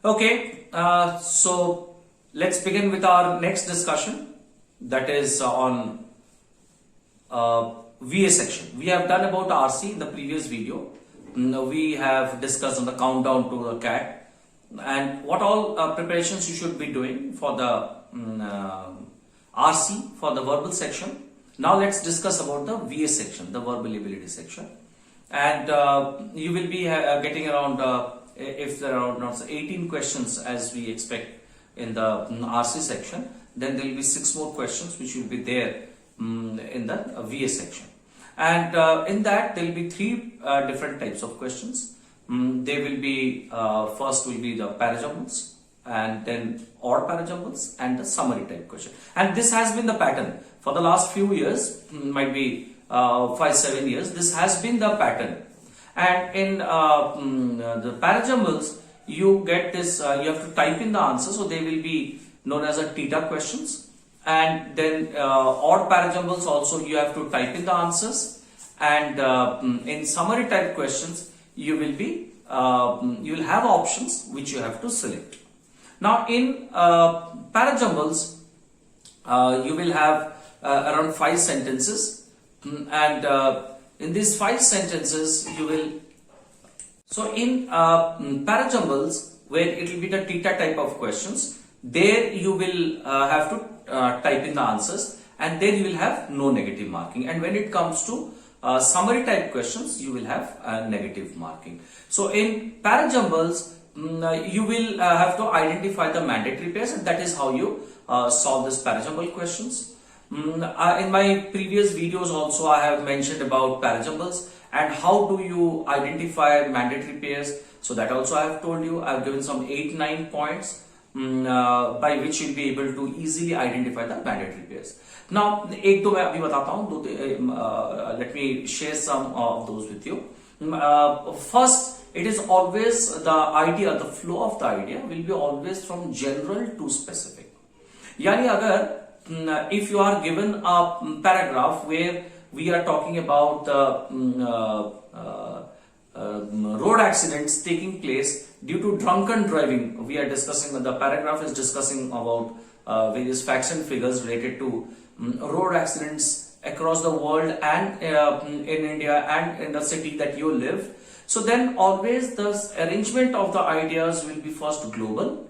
Okay, so let's begin with our next discussion, that is on VA section. We have done about RC in the previous video. We have discussed on the countdown to the CAT and what all preparations you should be doing for the RC for the verbal section. Now let's discuss about the VA section, the verbal ability section, and you will be getting around if there are not 18 questions as we expect in the RC section, then there will be 6 more questions which will be there in the VA section. And in that there will be 3 different types of questions. They will be, first will be the parajumbles, and then odd parajumbles and the summary type question. And this has been the pattern for the last few years, might be 5-7 years. This has been the pattern. And in the parajumbles, you get this, you have to type in the answer, so they will be known as a theta questions. And then odd parajumbles also you have to type in the answers. And in summary type questions, you will be you will have options which you have to select. Now in parajumbles, you will have around 5 sentences, and in these 5 sentences you will, so in parajumbles, where it will be the theta type of questions, there you will have to type in the answers, and then you will have no negative marking. And when it comes to summary type questions, you will have negative marking. So in parajumbles, you will have to identify the mandatory pairs, and that is how you solve this parajumble questions. In my previous videos also I have mentioned about parajumbles and how do you identify mandatory pairs. So that also I have told you. I have given some 8-9 points by which you will be able to easily identify the mandatory pairs. Now एक दो मैं अभी बताता हूँ, let me share some of those with you. First, it is always the idea, the flow of the idea will be always from general to specific. यानी अगर if you are given a paragraph where we are talking about road accidents taking place due to drunken driving, we are discussing, the paragraph is discussing about various facts and figures related to road accidents across the world and in India and in the city that you live. So then always the arrangement of the ideas will be first global,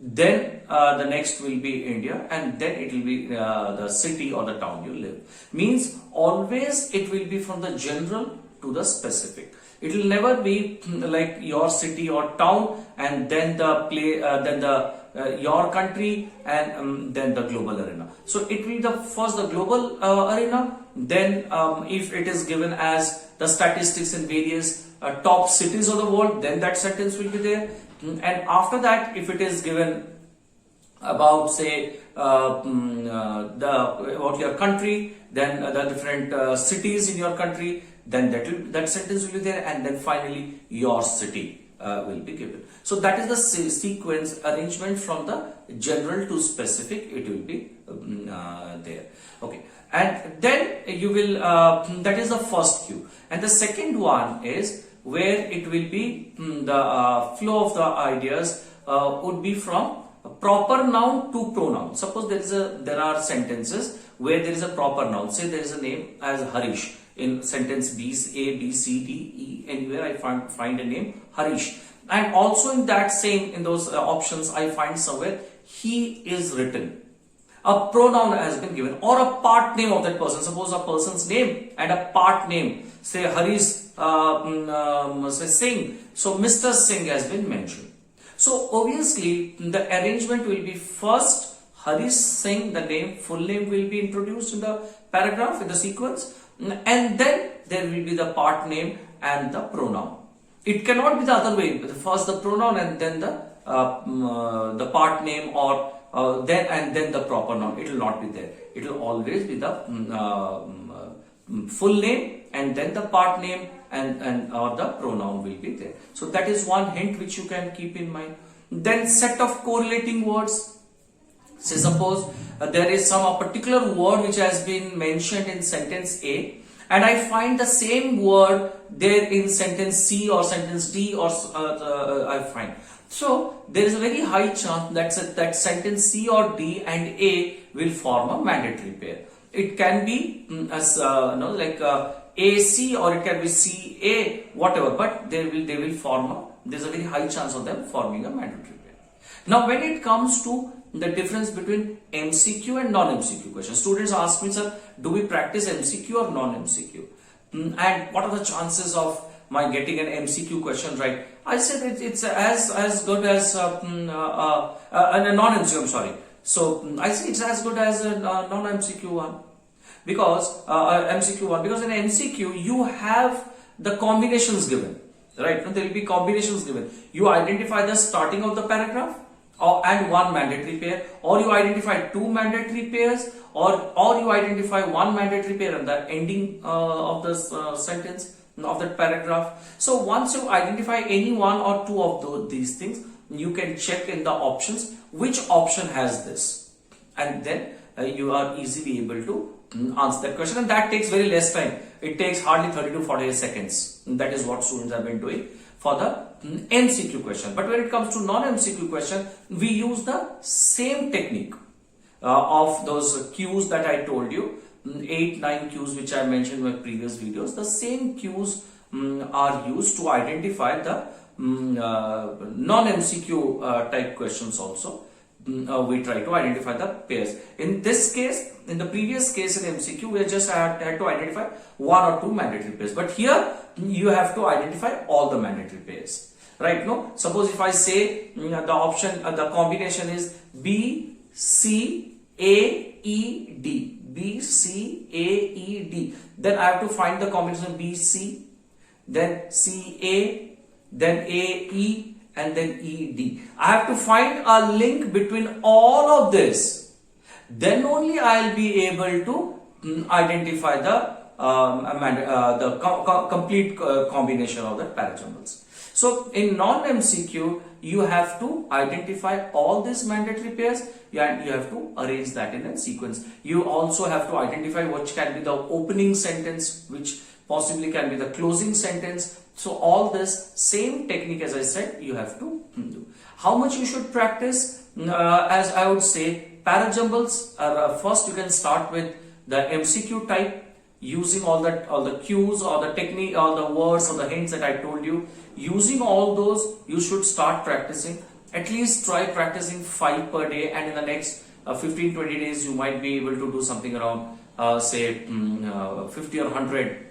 then the next will be India, and then it will be the city or the town you live. Means always it will be from the general to the specific. It will never be like your city or town and then the your country and then the global arena. So it will be the first the global arena, then if it is given as the statistics in various top cities of the world, then that sentence will be there. And after that, if it is given about say about your country, then the different cities in your country, then that sentence will be there, and then finally your city will be given. So that is the sequence arrangement from the general to specific. It will be there. Okay, and then you will that is the first cue, and the second one is where it will be the flow of the ideas would be from proper noun to pronoun. Suppose there are sentences where there is a proper noun. Say there is a name as Harish in sentence B, A, B, C, D, E. Anywhere I find a name Harish, and also in that same in those options I find somewhere he is written. A pronoun has been given or a part name of that person. Suppose a person's name and a part name. Say Harish say Singh. So Mr. Singh has been mentioned. So obviously the arrangement will be first Harish Singh, the name, full name will be introduced in the paragraph, in the sequence, and then there will be the part name and the pronoun. It cannot be the other way. First the pronoun and then the part name, or then the proper noun. It will not be there. It will always be the full name and then the part name and or the pronoun will be there. So that is one hint which you can keep in mind. Then set of correlating words. Say suppose there is a particular word which has been mentioned in sentence A, and I find the same word there in sentence C or sentence D, or I find. So there is a very high chance that sentence C or D and A will form a mandatory pair. It can be as AC, or it can be CA, whatever, but they will form there's a very high chance of them forming a mandatory pair. Now when it comes to the difference between MCQ and non-MCQ questions, students ask me, sir, do we practice MCQ or non-MCQ? And what are the chances of my getting an MCQ question right? I said it's as good as a non-MCQ, I'm sorry. So I say it's as good as a non-MCQ one, because MCQ one, because in MCQ you have the combinations given, right? There will be combinations given. You identify the starting of the paragraph and one mandatory pair, or you identify two mandatory pairs, or you identify one mandatory pair and the ending of the sentence of that paragraph. So once you identify any one or two of these things, you can check in the options which option has this, and then you are easily able to answer that question, and that takes very less time. It takes hardly 30 to 48 seconds. That is what students have been doing for the MCQ question. But when it comes to non-MCQ question, we use the same technique of those cues that I told you, 8-9 cues which I mentioned in my previous videos. The same cues are used to identify the non-MCQ type questions also. We try to identify the pairs. In this case, in the previous case in MCQ, we just had to identify one or two mandatory pairs. But here, you have to identify all the mandatory pairs. Right? No? Suppose if I say the option, the combination is B, C, A, E, D. B, C, A, E, D. Then I have to find the combination B, C, then C, A, then A, E, and then E, D. I have to find a link between all of this. Then only I will be able to identify the complete combination of the parajumbles. So in non-MCQ, you have to identify all these mandatory pairs and you have to arrange that in a sequence. You also have to identify which can be the opening sentence, which possibly can be the closing sentence. So all this same technique, as I said, you have to do. How much you should practice? As I would say, parajumbles are first you can start with the MCQ type, using all the cues or the technique or the words or the hints that I told you. Using all those, you should start practicing. At least try practicing 5 per day, and in the next 15-20 days you might be able to do something around say 50 or 100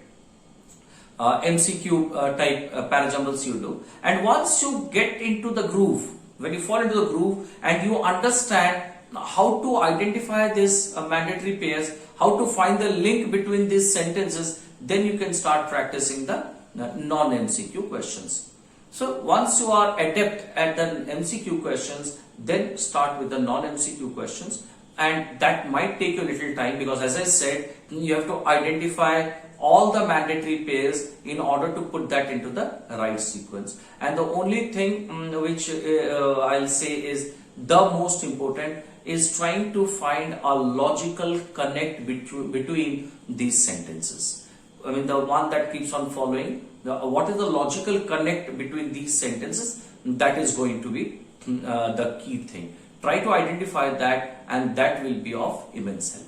MCQ type parajumbles you do. And once you get into the groove, when you fall into the groove and you understand how to identify these mandatory pairs, how to find the link between these sentences, then you can start practicing the non-MCQ questions. So once you are adept at the MCQ questions, then start with the non-MCQ questions, and that might take you a little time, because as I said, you have to identify all the mandatory pairs in order to put that into the right sequence. And the only thing which I'll say is the most important is trying to find a logical connect between these sentences. I mean, the one that keeps on following, what is the logical connect between these sentences? That is going to be the key thing. Try to identify that, and that will be of immense help.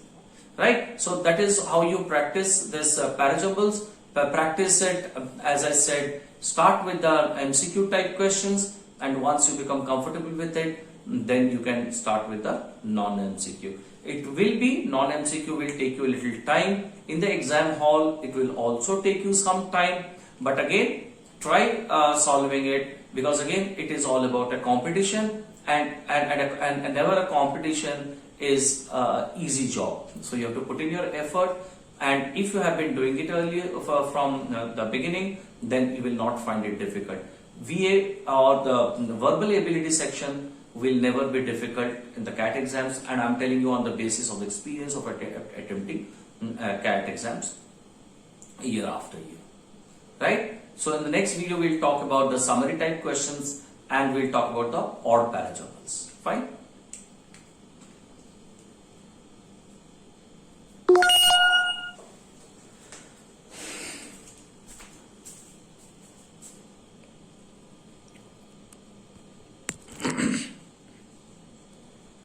Right? So that is how you practice this parajumbles. Practice it, as I said, start with the MCQ type questions, and once you become comfortable with it, then you can start with the non-MCQ. It will be, non-MCQ will take you a little time. In the exam hall, it will also take you some time. But again, try solving it, because again, it is all about a competition, and never a competition is easy job. So you have to put in your effort, and if you have been doing it earlier from the beginning, then you will not find it difficult. VA or the verbal ability section will never be difficult in the CAT exams, and I'm telling you on the basis of the experience of attempting CAT exams year after year. Right? So in the next video, we'll talk about the summary type questions, and we'll talk about the odd parajumbles. Fine?